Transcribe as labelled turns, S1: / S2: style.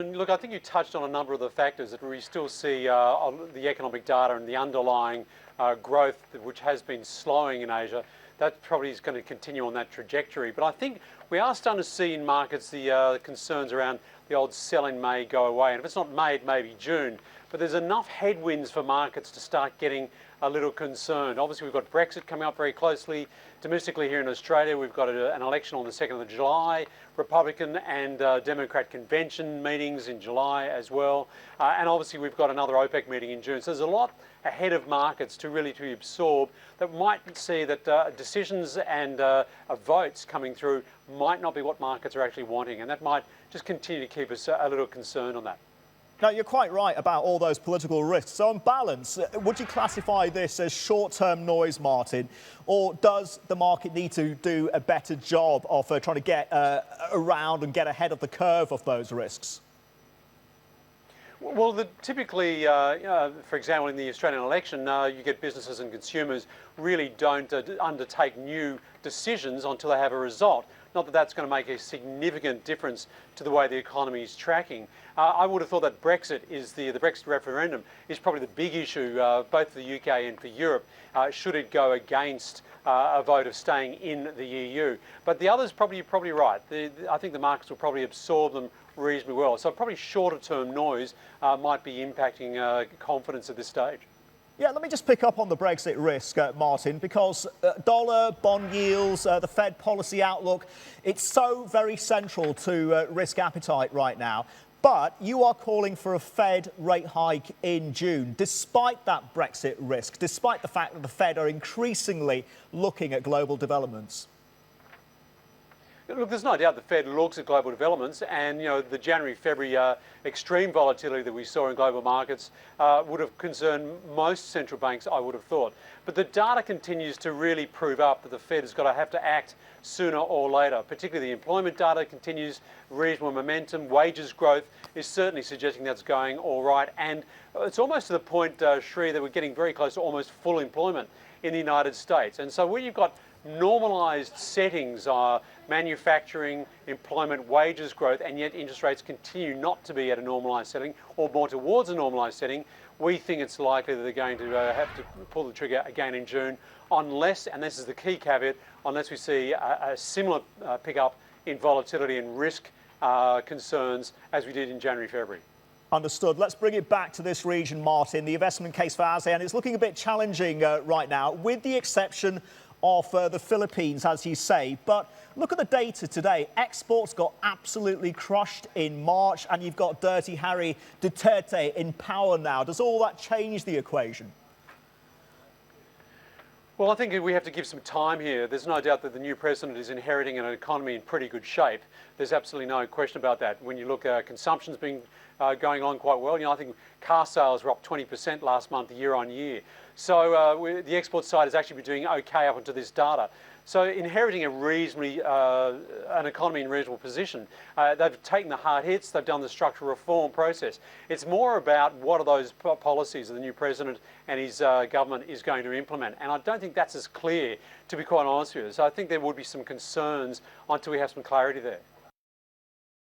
S1: And look, I think you touched on a number of the factors that we still see on the economic data and the underlying growth, which has been slowing in Asia. That probably is going to continue on that trajectory. But I think we are starting to see in markets the concerns around the old sell in May go away. And if it's not May, it may be June. But there's enough headwinds for markets to start getting a little concerned. Obviously, we've got Brexit coming up very closely. Domestically here in Australia, we've got an election on the 2nd of July, Republican and Democrat convention meetings in July as well. And obviously, we've got another OPEC meeting in June. So there's a lot ahead of markets to really absorb that might see that decisions and votes coming through might not be what markets are actually wanting. And that might just continue to keep us a little concerned on that.
S2: Now, you're quite right about all those political risks. So on balance, would you classify this as short-term noise, Martin, or does the market need to do a better job of trying to get around and get ahead of the curve of those risks?
S1: Well, typically, for example, in the Australian election, you get businesses and consumers really don't undertake new decisions until they have a result. Not that that's going to make a significant difference to the way the economy is tracking. I would have thought that Brexit is the Brexit referendum is probably the big issue, both for the UK and for Europe, should it go against a vote of staying in the EU. But the others, you're probably right. I think the markets will probably absorb them reasonably well. So probably shorter term noise might be impacting confidence at this stage.
S2: Yeah, let me just pick up on the Brexit risk, Martin, because dollar, bond yields, the Fed policy outlook, it's so very central to risk appetite right now. But you are calling for a Fed rate hike in June, despite that Brexit risk, despite the fact that the Fed are increasingly looking at global developments.
S1: Look, there's no doubt the Fed looks at global developments, and the January-February extreme volatility that we saw in global markets would have concerned most central banks, I would have thought. But the data continues to really prove up that the Fed has got to have to act sooner or later. Particularly the employment data continues reasonable momentum. Wages growth is certainly suggesting that's going all right, and it's almost to the point, Shri, that we're getting very close to almost full employment in the United States. And so where you've got normalised settings are manufacturing, employment, wages growth, and yet interest rates continue not to be at a normalised setting or more towards a normalised setting, we think it's likely that they're going to have to pull the trigger again in June unless, and this is the key caveat, unless we see a similar pickup in volatility and risk concerns as we did in January, February.
S2: Understood. Let's bring it back to this region, Martin. The investment case for ASEAN is looking a bit challenging right now, with the exception of the Philippines, as you say. But look at the data today. Exports got absolutely crushed in March, and you've got Dirty Harry Duterte in power now. Does all that change the equation?
S1: Well, I think we have to give some time here. There's no doubt that the new president is inheriting an economy in pretty good shape. There's absolutely no question about that. When you look at consumption's been going on quite well. I think car sales were up 20% last month, year on year. So the export side has actually been doing okay up until this data. So inheriting a reasonably, an economy in reasonable position, they've taken the hard hits, they've done the structural reform process. It's more about what are those policies that the new president and his government is going to implement. And I don't think that's as clear, to be quite honest with you. So I think there would be some concerns until we have some clarity there.